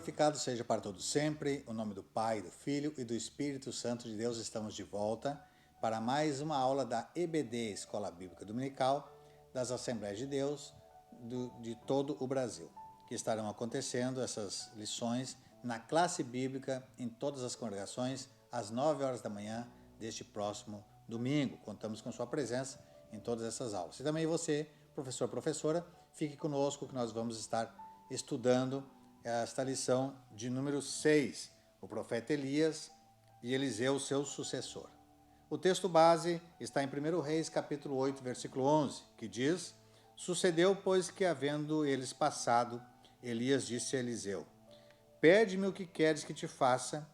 glorificado seja para todos sempre, o nome do Pai, do Filho e do Espírito Santo de Deus. Estamos de volta para mais uma aula da EBD, Escola Bíblica Dominical, das Assembleias de Deus de todo o Brasil, que estarão acontecendo essas lições na classe bíblica em todas as congregações, às 9 horas da manhã deste próximo domingo. Contamos com sua presença em todas essas aulas. E também você, professor, professora, fique conosco que nós vamos estar estudando esta lição de número 6, o profeta Elias e Eliseu, seu sucessor. O texto base está em 1 Reis, capítulo 8, versículo 11, que diz: Sucedeu, pois, que havendo eles passado, Elias disse a Eliseu: Pede-me o que queres que te faça,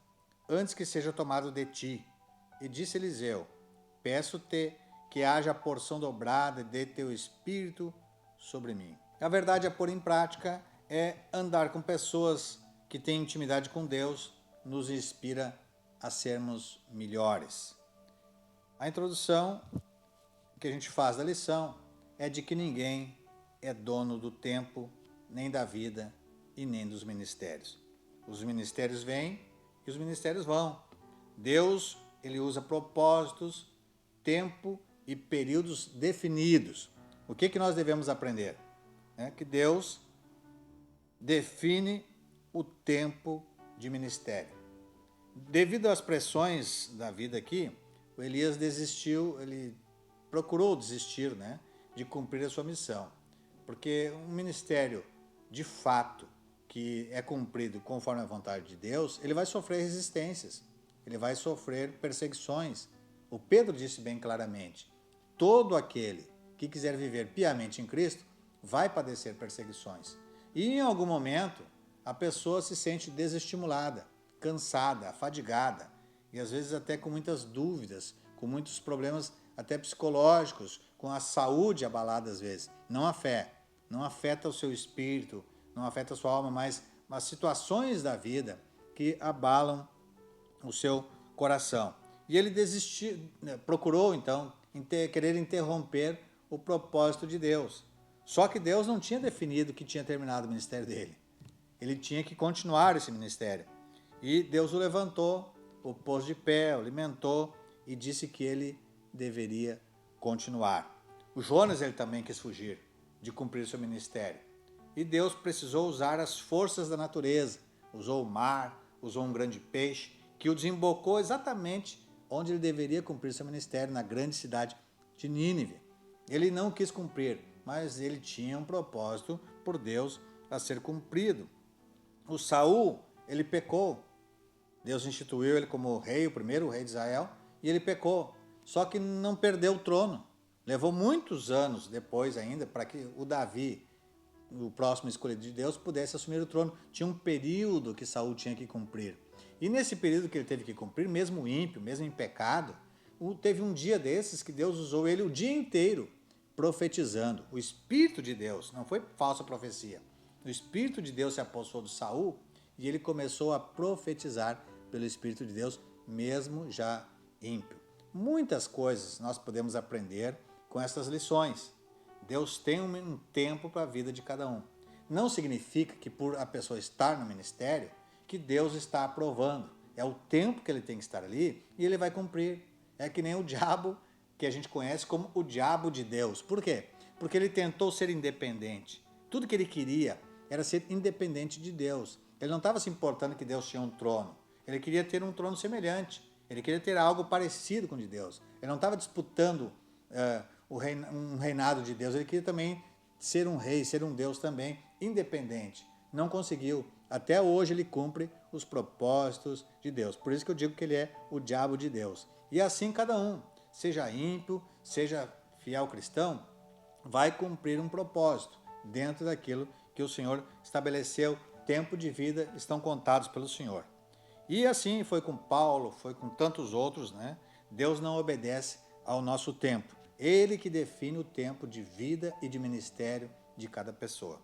antes que seja tomado de ti. E disse Eliseu: Peço-te que haja porção dobrada de teu espírito sobre mim. A verdade a pôr em prática é andar com pessoas que têm intimidade com Deus, nos inspira a sermos melhores. A introdução que a gente faz da lição é de que ninguém é dono do tempo, nem da vida e nem dos ministérios. Os ministérios vêm e os ministérios vão. Deus, ele usa propósitos, tempo e períodos definidos. O que nós devemos aprender? Que Deus define o tempo de ministério. Devido às pressões da vida aqui, o Elias desistiu, ele procurou desistir, de cumprir a sua missão. Porque um ministério, de fato, que é cumprido conforme a vontade de Deus, ele vai sofrer resistências, ele vai sofrer perseguições. O Pedro disse bem claramente: todo aquele que quiser viver piamente em Cristo vai padecer perseguições. E em algum momento a pessoa se sente desestimulada, cansada, afadigada e às vezes até com muitas dúvidas, com muitos problemas até psicológicos, com a saúde abalada às vezes. Não a fé, não afeta o seu espírito, não afeta a sua alma, mas as situações da vida que abalam o seu coração. E ele desistiu, procurou então querer interromper o propósito de Deus. Só que Deus não tinha definido que tinha terminado o ministério dele. Ele tinha que continuar esse ministério. E Deus o levantou, o pôs de pé, o alimentou e disse que ele deveria continuar. O Jonas, ele também quis fugir de cumprir seu ministério. E Deus precisou usar as forças da natureza. Usou o mar, usou um grande peixe, que o desembocou exatamente onde ele deveria cumprir seu ministério, na grande cidade de Nínive. Ele não quis cumprir, mas ele tinha um propósito por Deus a ser cumprido. O Saul, ele pecou. Deus instituiu ele como rei, o primeiro rei de Israel, e ele pecou. Só que não perdeu o trono. Levou muitos anos depois ainda para que o Davi, o próximo escolhido de Deus, pudesse assumir o trono. Tinha um período que Saul tinha que cumprir. E nesse período que ele teve que cumprir, mesmo ímpio, mesmo em pecado, teve um dia desses que Deus usou ele o dia inteiro profetizando. O Espírito de Deus, não foi falsa profecia, o Espírito de Deus se apossou de Saul e ele começou a profetizar pelo Espírito de Deus, mesmo já ímpio. Muitas coisas nós podemos aprender com essas lições. Deus tem um tempo para a vida de cada um. Não significa que por a pessoa estar no ministério, que Deus está aprovando. É o tempo que ele tem que estar ali e ele vai cumprir. É que nem o diabo, que a gente conhece como o diabo de Deus. Por quê? Porque ele tentou ser independente. Tudo que ele queria era ser independente de Deus. Ele não estava se importando que Deus tinha um trono. Ele queria ter um trono semelhante. Ele queria ter algo parecido com o de Deus. Ele não estava disputando um reinado de Deus. Ele queria também ser um rei, ser um Deus também, independente. Não conseguiu. Até hoje ele cumpre os propósitos de Deus. Por isso que eu digo que ele é o diabo de Deus. E assim cada um, seja ímpio, seja fiel cristão, vai cumprir um propósito dentro daquilo que o Senhor estabeleceu. Tempo de vida estão contados pelo Senhor. E assim foi com Paulo, foi com tantos outros, Deus não obedece ao nosso tempo. Ele que define o tempo de vida e de ministério de cada pessoa.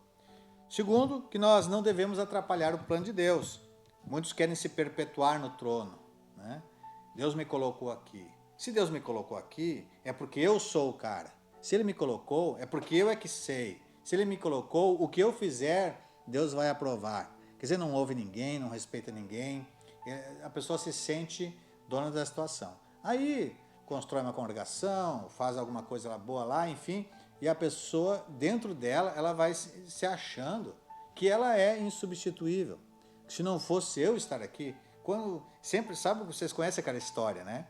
Segundo, que nós não devemos atrapalhar o plano de Deus. Muitos querem se perpetuar no trono. Deus me colocou aqui. Se Deus me colocou aqui, é porque eu sou o cara. Se Ele me colocou, é porque eu é que sei. Se Ele me colocou, o que eu fizer, Deus vai aprovar. Quer dizer, não ouve ninguém, não respeita ninguém. A pessoa se sente dona da situação. Aí constrói uma congregação, faz alguma coisa boa lá, enfim, e a pessoa, dentro dela, ela vai se achando que ela é insubstituível. Se não fosse eu estar aqui, quando sempre, sabe, vocês conhecem aquela história, né?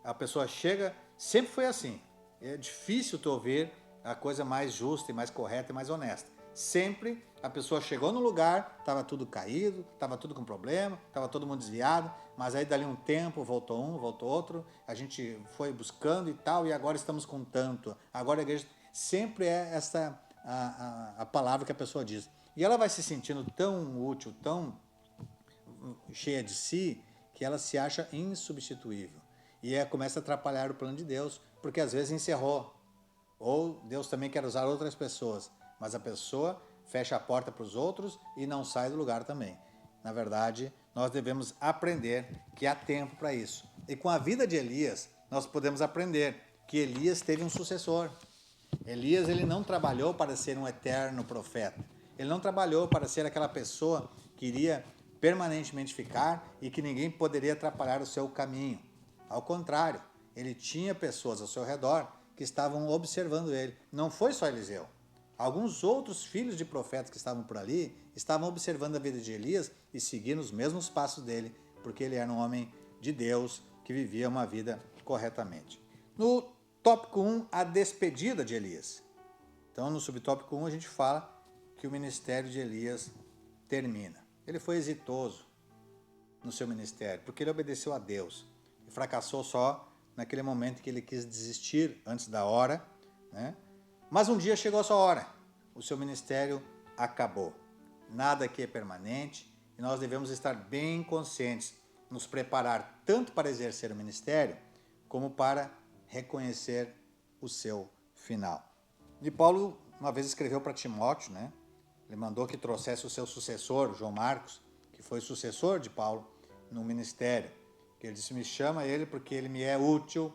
A pessoa chega, sempre foi assim. É difícil tu ouvir a coisa mais justa e mais correta e mais honesta. Sempre a pessoa chegou no lugar, estava tudo caído, estava tudo com problema, estava todo mundo desviado, mas aí dali um tempo voltou um, voltou outro, a gente foi buscando e tal, e agora estamos com tanto. Agora a igreja sempre é essa a palavra que a pessoa diz. E ela vai se sentindo tão útil, tão cheia de si, que ela se acha insubstituível. E começa a atrapalhar o plano de Deus, porque às vezes encerrou. Ou Deus também quer usar outras pessoas, mas a pessoa fecha a porta para os outros e não sai do lugar também. Na verdade, nós devemos aprender que há tempo para isso. E com a vida de Elias, nós podemos aprender que Elias teve um sucessor. Elias, ele não trabalhou para ser um eterno profeta. Ele não trabalhou para ser aquela pessoa que iria permanentemente ficar e que ninguém poderia atrapalhar o seu caminho. Ao contrário, ele tinha pessoas ao seu redor que estavam observando ele. Não foi só Eliseu. Alguns outros filhos de profetas que estavam por ali estavam observando a vida de Elias e seguindo os mesmos passos dele, porque ele era um homem de Deus que vivia uma vida corretamente. No tópico 1, a despedida de Elias. Então, no subtópico 1, a gente fala que o ministério de Elias termina. Ele foi exitoso no seu ministério, porque ele obedeceu a Deus e fracassou só naquele momento que ele quis desistir antes da hora, né? Mas um dia chegou a sua hora, o seu ministério acabou. Nada aqui é permanente e nós devemos estar bem conscientes, nos preparar tanto para exercer o ministério, como para reconhecer o seu final. E Paulo uma vez escreveu para Timóteo, né? Ele mandou que trouxesse o seu sucessor, João Marcos, que foi sucessor de Paulo no ministério. Ele disse, me chama ele porque ele me é útil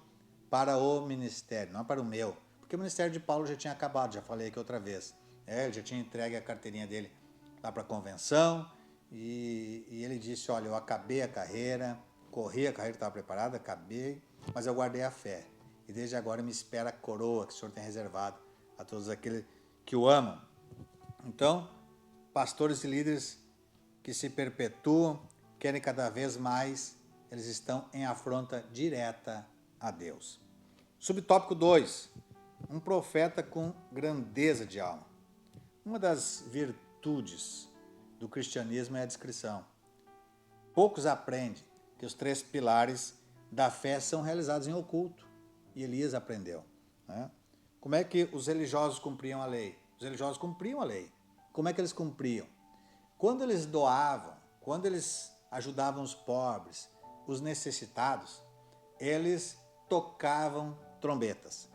para o ministério, não para o meu. Porque o ministério de Paulo já tinha acabado, já falei aqui outra vez. Ele já tinha entregue a carteirinha dele lá para a convenção e ele disse, olha, eu acabei a carreira, corri a carreira que estava preparada, acabei, mas eu guardei a fé. E desde agora me espera a coroa que o Senhor tem reservado a todos aqueles que o amam. Então, pastores e líderes que se perpetuam, querem cada vez mais, eles estão em afronta direta a Deus. Subtópico 2, um profeta com grandeza de alma. Uma das virtudes do cristianismo é a discrição. Poucos aprendem que os 3 pilares da fé são realizados em oculto, e Elias aprendeu, né? Como é que os religiosos cumpriam a lei? Os religiosos cumpriam a lei. Como é que eles cumpriam? Quando eles doavam, quando eles ajudavam os pobres, os necessitados, eles tocavam trombetas.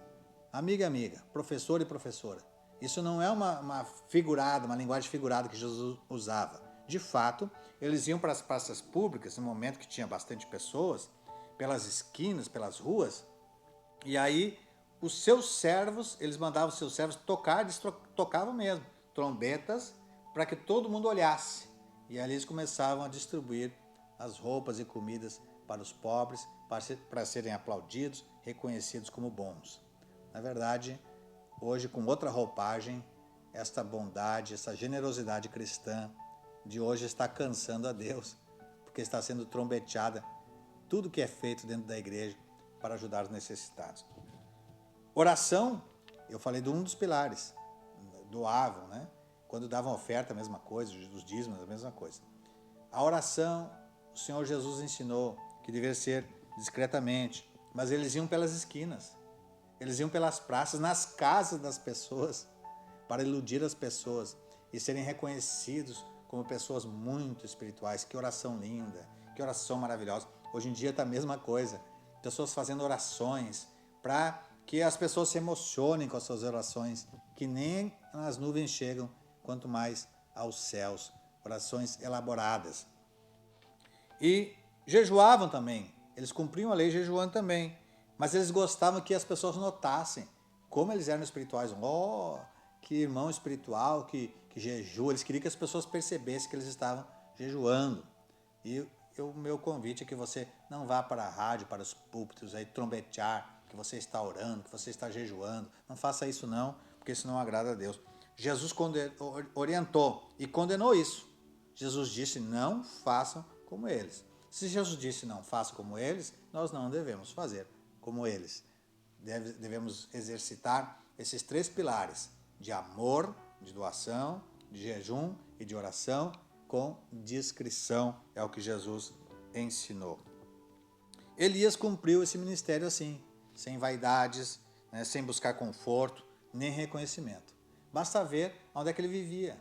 Amiga, professor e professora, isso não é uma figurada, uma linguagem figurada que Jesus usava. De fato, eles iam para as praças públicas, no momento que tinha bastante pessoas, pelas esquinas, pelas ruas, e aí os seus servos, eles mandavam os seus servos tocar, eles tocavam mesmo, trombetas, para que todo mundo olhasse. E ali eles começavam a distribuir as roupas e comidas para os pobres, para serem aplaudidos, reconhecidos como bons. Na verdade, hoje, com outra roupagem, esta bondade, essa generosidade cristã de hoje está cansando a Deus, porque está sendo trombeteada tudo que é feito dentro da igreja para ajudar os necessitados. Oração, eu falei de um dos pilares, doavam, né? Quando davam oferta, a mesma coisa, os dízimos, a mesma coisa. A oração, o Senhor Jesus ensinou que deveria ser discretamente, mas eles iam pelas esquinas, eles iam pelas praças, nas casas das pessoas, para iludir as pessoas e serem reconhecidos como pessoas muito espirituais. Que oração linda, que oração maravilhosa. Hoje em dia está a mesma coisa, pessoas fazendo orações para que as pessoas se emocionem com as suas orações, que nem nas nuvens chegam, quanto mais aos céus, orações elaboradas. E jejuavam também, eles cumpriam a lei jejuando também, mas eles gostavam que as pessoas notassem como eles eram espirituais. Oh, que irmão espiritual, que jejua, eles queriam que as pessoas percebessem que eles estavam jejuando. E o meu convite é que você não vá para a rádio, para os púlpitos, aí trombetear que você está orando, que você está jejuando. Não faça isso não, porque isso não agrada a Deus. Jesus orientou e condenou isso. Jesus disse, não façam como eles. Se Jesus disse, não façam como eles, nós não devemos fazer como eles. Devemos exercitar esses 3 pilares de amor, de doação, de jejum e de oração com discrição, é o que Jesus ensinou. Elias cumpriu esse ministério assim, sem vaidades, né, sem buscar conforto, nem reconhecimento. Basta ver onde é que ele vivia.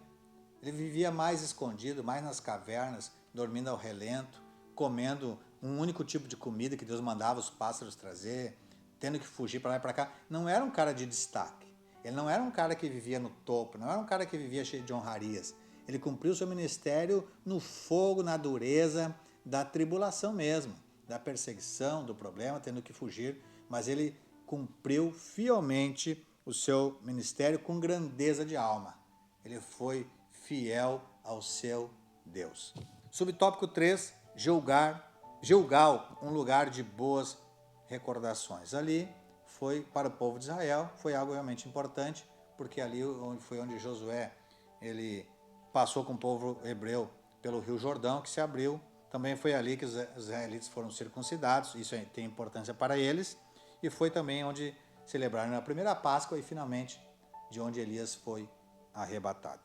Ele vivia mais escondido, mais nas cavernas, dormindo ao relento, comendo um único tipo de comida que Deus mandava os pássaros trazer, tendo que fugir para lá e para cá. Não era um cara de destaque. Ele não era um cara que vivia no topo, não era um cara que vivia cheio de honrarias. Ele cumpriu seu ministério no fogo, na dureza da tribulação mesmo, da perseguição, do problema, tendo que fugir, mas ele cumpriu fielmente o seu ministério com grandeza de alma. Ele foi fiel ao seu Deus. Subtópico 3, Gilgal, um lugar de boas recordações. Ali foi para o povo de Israel, foi algo realmente importante, porque ali foi onde Josué ele passou com o povo hebreu pelo Rio Jordão, que se abriu. Também foi ali que os israelitas foram circuncidados, isso tem importância para eles, e foi também onde celebraram a primeira Páscoa e finalmente de onde Elias foi arrebatado.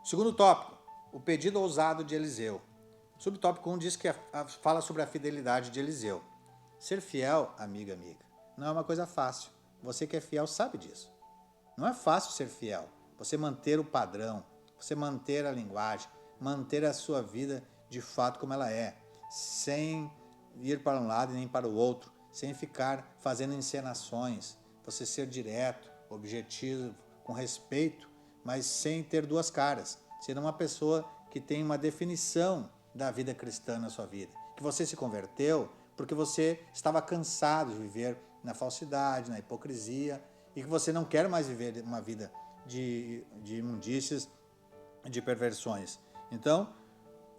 Segundo tópico, o pedido ousado de Eliseu. Subtópico 1 diz que fala sobre a fidelidade de Eliseu. Ser fiel, amiga, não é uma coisa fácil. Você que é fiel sabe disso. Não é fácil ser fiel. Você manter o padrão, você manter a linguagem, manter a sua vida de fato como ela é, sem ir para um lado e nem para o outro, sem ficar fazendo encenações, você ser direto, objetivo, com respeito, mas sem ter 2 caras, ser uma pessoa que tem uma definição da vida cristã na sua vida, que você se converteu porque você estava cansado de viver na falsidade, na hipocrisia, e que você não quer mais viver uma vida de imundícias, de perversões. Então,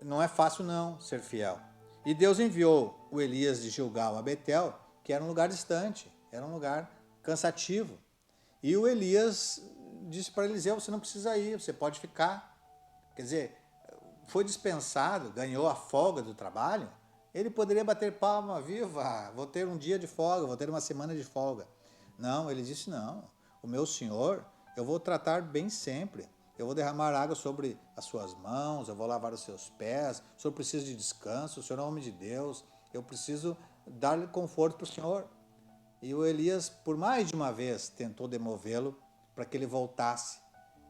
não é fácil não ser fiel. E Deus enviou o Elias de Gilgal a Betel, que era um lugar distante, era um lugar cansativo. E o Elias disse para Eliseu, você não precisa ir, você pode ficar. Quer dizer, foi dispensado, ganhou a folga do trabalho, ele poderia bater palma, viva, vou ter um dia de folga, vou ter uma semana de folga. Não, ele disse, não, o meu Senhor, eu vou tratar bem sempre. Eu vou derramar água sobre as suas mãos, eu vou lavar os seus pés, o Senhor precisa de descanso, o Senhor é homem de Deus, eu preciso dar-lhe conforto para o Senhor. E o Elias, por mais de uma vez, tentou demovê-lo para que ele voltasse.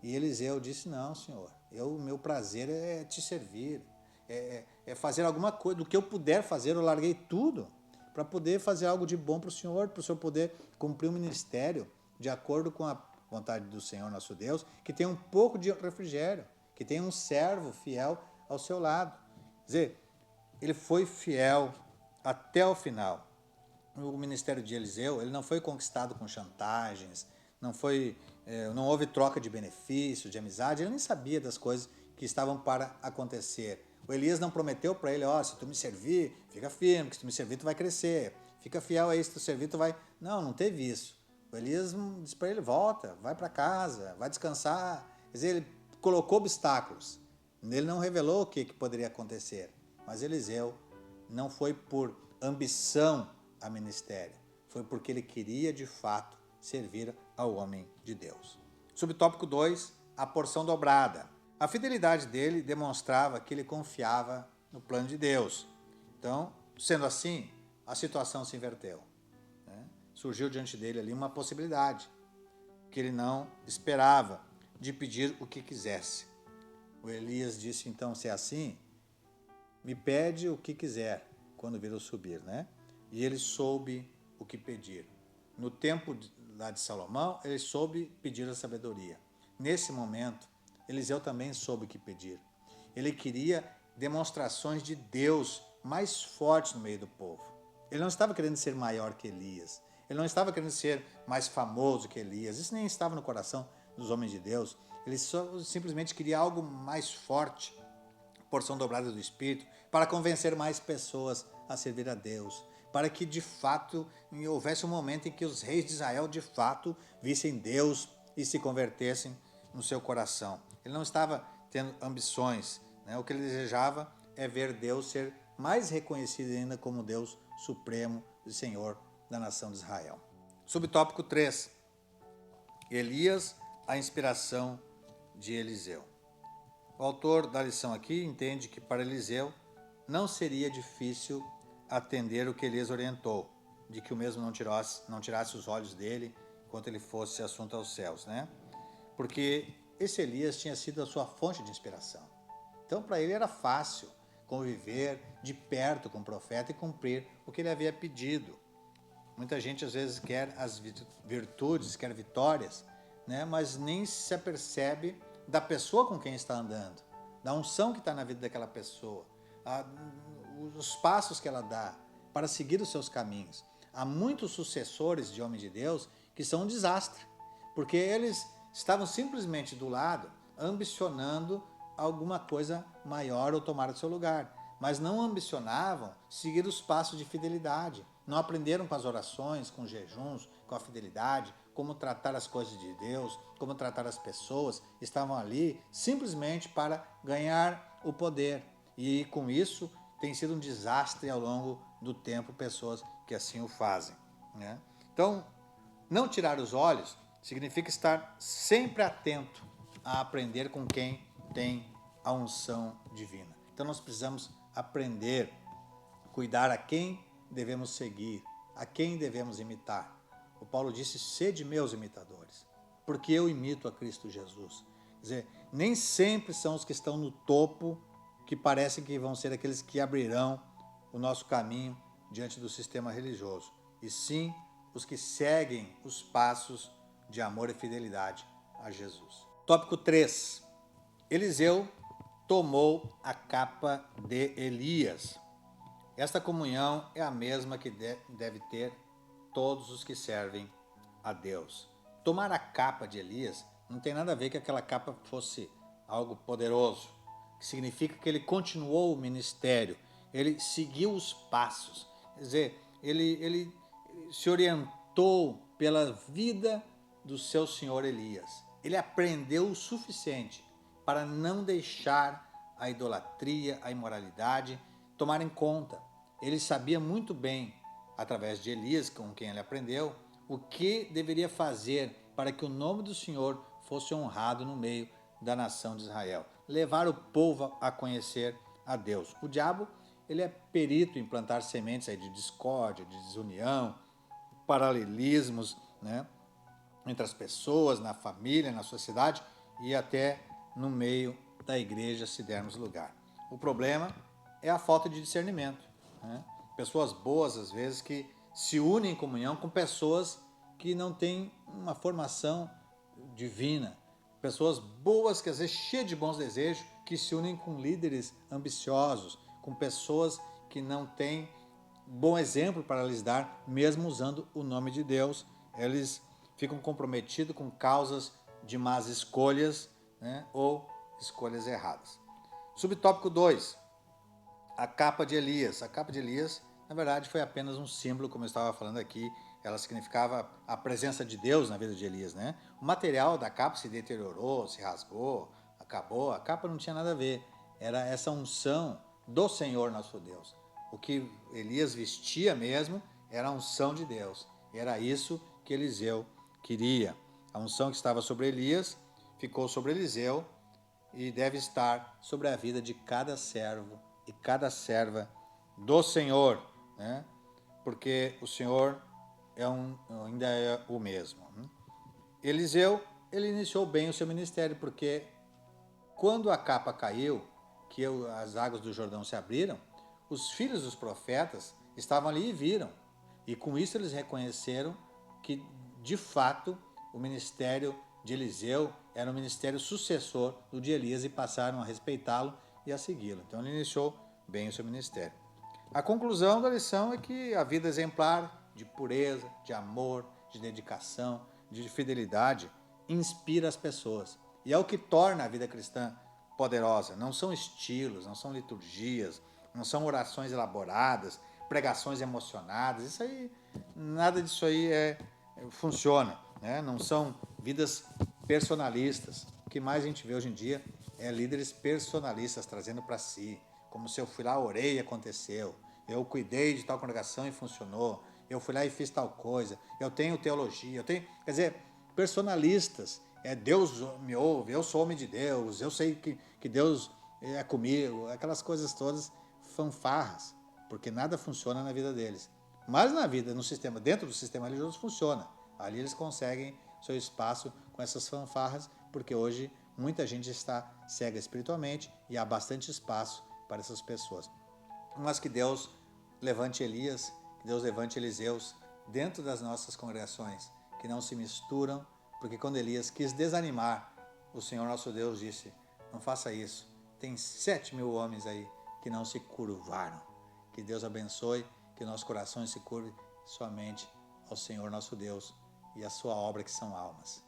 E Eliseu disse, não, Senhor, o meu prazer é te servir, é fazer alguma coisa, do que eu puder fazer, eu larguei tudo para poder fazer algo de bom para o Senhor poder cumprir o ministério de acordo com a vontade do Senhor nosso Deus, que tem um pouco de refrigério, que tem um servo fiel ao seu lado. Quer dizer, ele foi fiel até o final. O ministério de Eliseu, ele não foi conquistado com chantagens, não houve troca de benefícios, de amizade, ele nem sabia das coisas que estavam para acontecer. O Elias não prometeu para ele, se tu me servir, fica firme, que se tu me servir tu vai crescer, fica fiel a isso, se tu servir tu vai... Não teve isso. O Elias disse para ele, volta, vai para casa, vai descansar. Quer dizer, ele colocou obstáculos. Ele não revelou o que poderia acontecer. Mas Eliseu não foi por ambição a ministério. Foi porque ele queria, de fato, servir ao homem de Deus. Subtópico 2, a porção dobrada. A fidelidade dele demonstrava que ele confiava no plano de Deus. Então, sendo assim, a situação se inverteu. Surgiu diante dele ali uma possibilidade que ele não esperava, de pedir o que quisesse. O Elias disse, então, se é assim, me pede o que quiser, quando vir eu subir, né? E ele soube o que pedir. No tempo lá de Salomão, ele soube pedir a sabedoria. Nesse momento, Eliseu também soube o que pedir. Ele queria demonstrações de Deus mais fortes no meio do povo. Ele não estava querendo ser maior que Elias. Ele não estava querendo ser mais famoso que Elias. Isso nem estava no coração dos homens de Deus. Ele simplesmente queria algo mais forte porção dobrada do Espírito, para convencer mais pessoas a servir a Deus, para que de fato houvesse um momento em que os reis de Israel de fato vissem Deus e se convertessem no seu coração. Ele não estava tendo ambições, né? O que ele desejava é ver Deus ser mais reconhecido ainda como Deus supremo e Senhor da nação de Israel. Subtópico 3. Elias, a inspiração de Eliseu. O autor da lição aqui entende que para Eliseu não seria difícil atender o que Elias orientou, de que o mesmo não tirasse os olhos dele enquanto ele fosse assunto aos céus, né? Porque esse Elias tinha sido a sua fonte de inspiração. Então, para ele era fácil conviver de perto com o profeta e cumprir o que ele havia pedido. Muita gente às vezes quer as virtudes, quer vitórias, né? Mas nem se apercebe da pessoa com quem está andando, da unção que está na vida daquela pessoa, os passos que ela dá para seguir os seus caminhos. Há muitos sucessores de homens de Deus que são um desastre, porque eles estavam simplesmente do lado, ambicionando alguma coisa maior ou tomar o seu lugar, mas não ambicionavam seguir os passos de fidelidade, não aprenderam com as orações, com jejuns, com a fidelidade, como tratar as coisas de Deus, como tratar as pessoas, estavam ali simplesmente para ganhar o poder. E com isso tem sido um desastre ao longo do tempo, pessoas que assim o fazem, né? Então, não tirar os olhos significa estar sempre atento a aprender com quem tem a unção divina. Então nós precisamos aprender, cuidar a quem devemos seguir, a quem devemos imitar. O Paulo disse, sede meus imitadores, porque eu imito a Cristo Jesus. Quer dizer, nem sempre são os que estão no topo que parecem que vão ser aqueles que abrirão o nosso caminho diante do sistema religioso, e sim os que seguem os passos de amor e fidelidade a Jesus. Tópico 3. Eliseu tomou a capa de Elias. Esta comunhão é a mesma que deve ter todos os que servem a Deus. Tomar a capa de Elias não tem nada a ver que aquela capa fosse algo poderoso, que significa que ele continuou o ministério, ele seguiu os passos, quer dizer, ele se orientou pela vida do seu senhor Elias. Ele aprendeu o suficiente para não deixar a idolatria, a imoralidade tomar em conta. Ele sabia muito bem, através de Elias, com quem ele aprendeu, o que deveria fazer para que o nome do Senhor fosse honrado no meio da nação de Israel. Levar o povo a conhecer a Deus. O diabo, ele é perito em plantar sementes aí de discórdia, de desunião, paralelismos, né, entre as pessoas, na família, na sociedade e até no meio da igreja, se dermos lugar. O problema é a falta de discernimento, né? Pessoas boas, às vezes, que se unem em comunhão com pessoas que não têm uma formação divina. Pessoas boas, que às vezes cheias de bons desejos, que se unem com líderes ambiciosos, com pessoas que não têm bom exemplo para lhes dar, mesmo usando o nome de Deus. Eles ficam comprometidos com causas de más escolhas, né, ou escolhas erradas. Subtópico 2. A capa de Elias. A capa de Elias, na verdade, foi apenas um símbolo, como eu estava falando aqui. Ela significava a presença de Deus na vida de Elias, né? O material da capa se deteriorou, se rasgou, acabou. A capa não tinha nada a ver. Era essa unção do Senhor nosso Deus. O que Elias vestia mesmo era a unção de Deus. E era isso que Eliseu queria. A unção que estava sobre Elias ficou sobre Eliseu e deve estar sobre a vida de cada servo e cada serva do Senhor, né? Porque o Senhor ainda é o mesmo. Eliseu, ele iniciou bem o seu ministério, porque quando a capa caiu, que as águas do Jordão se abriram, os filhos dos profetas estavam ali e viram. E com isso eles reconheceram que, de fato, o ministério de Eliseu era um ministério sucessor do de Elias e passaram a respeitá-lo e a segui-lo. Então ele iniciou bem o seu ministério. A conclusão da lição é que a vida exemplar de pureza, de amor, de dedicação, de fidelidade inspira as pessoas. E é o que torna a vida cristã poderosa, não são estilos, não são liturgias, não são orações elaboradas, pregações emocionadas, isso aí, nada disso aí funciona, né? Não são vidas personalistas. O que mais a gente vê hoje em dia é líderes personalistas trazendo para si, como se eu fui lá, orei e aconteceu, eu cuidei de tal congregação e funcionou, eu fui lá e fiz tal coisa, eu tenho teologia, eu tenho, quer dizer, personalistas, Deus me ouve, eu sou homem de Deus, eu sei que Deus é comigo, aquelas coisas todas, fanfarras, porque nada funciona na vida deles. Mas na vida, no sistema, dentro do sistema religioso funciona. Ali eles conseguem seu espaço com essas fanfarras, porque hoje muita gente está cega espiritualmente e há bastante espaço para essas pessoas. Mas que Deus levante Elias, que Deus levante Eliseus dentro das nossas congregações, que não se misturam, porque quando Elias quis desanimar, o Senhor nosso Deus disse, não faça isso, tem 7.000 homens aí que não se curvaram. Que Deus abençoe, que nossos corações se curvem somente ao Senhor nosso Deus e a sua obra que são almas.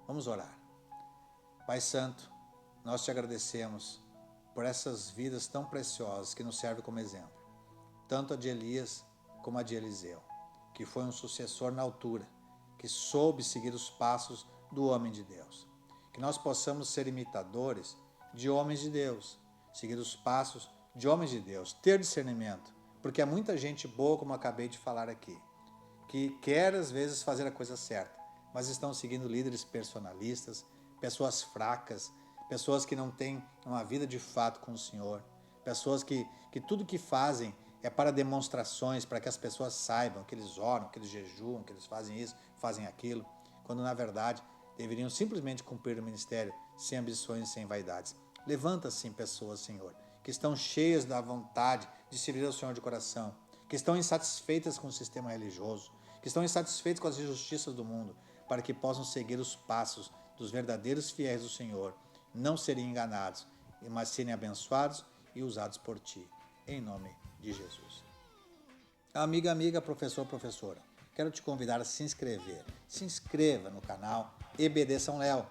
Vamos orar. Pai Santo, nós te agradecemos por essas vidas tão preciosas que nos servem como exemplo, tanto a de Elias como a de Eliseu, que foi um sucessor na altura, que soube seguir os passos do homem de Deus. Que nós possamos ser imitadores de homens de Deus, seguir os passos de homens de Deus, ter discernimento, porque há muita gente boa, como acabei de falar aqui, que quer às vezes fazer a coisa certa, mas estão seguindo líderes personalistas, pessoas fracas, pessoas que não têm uma vida de fato com o Senhor, pessoas que tudo que fazem é para demonstrações, para que as pessoas saibam que eles oram, que eles jejuam, que eles fazem isso, fazem aquilo, quando na verdade deveriam simplesmente cumprir o ministério sem ambições e sem vaidades. Levanta assim pessoas, Senhor, que estão cheias da vontade de servir ao Senhor de coração, que estão insatisfeitas com o sistema religioso, que estão insatisfeitas com as injustiças do mundo, para que possam seguir os passos dos verdadeiros fiéis do Senhor, não serem enganados, mas serem abençoados e usados por Ti, em nome de Jesus. Amiga, professor, professora, quero te convidar a se inscrever. Se inscreva no canal EBD São Léo.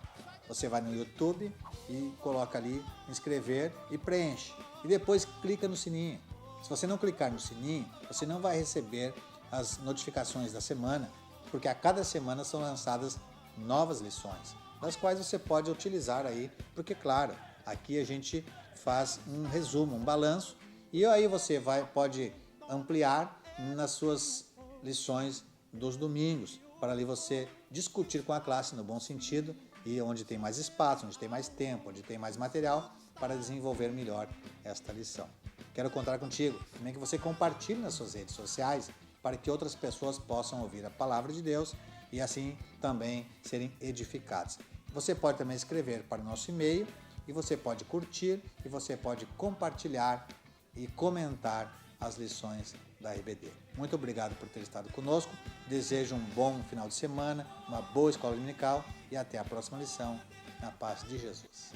Você vai no YouTube e coloca ali inscrever e preenche. E depois clica no sininho. Se você não clicar no sininho, você não vai receber as notificações da semana, porque a cada semana são lançadas novas lições, das quais você pode utilizar aí, porque claro, aqui a gente faz um resumo, um balanço, e aí você pode ampliar nas suas lições dos domingos, para ali você discutir com a classe no bom sentido, e onde tem mais espaço, onde tem mais tempo, onde tem mais material, para desenvolver melhor esta lição. Quero contar contigo, também que você compartilhe nas suas redes sociais, para que outras pessoas possam ouvir a palavra de Deus e assim também serem edificados. Você pode também escrever para o nosso e-mail e você pode curtir e você pode compartilhar e comentar as lições da EBD. Muito obrigado por ter estado conosco, desejo um bom final de semana, uma boa escola dominical e até a próxima lição, na paz de Jesus.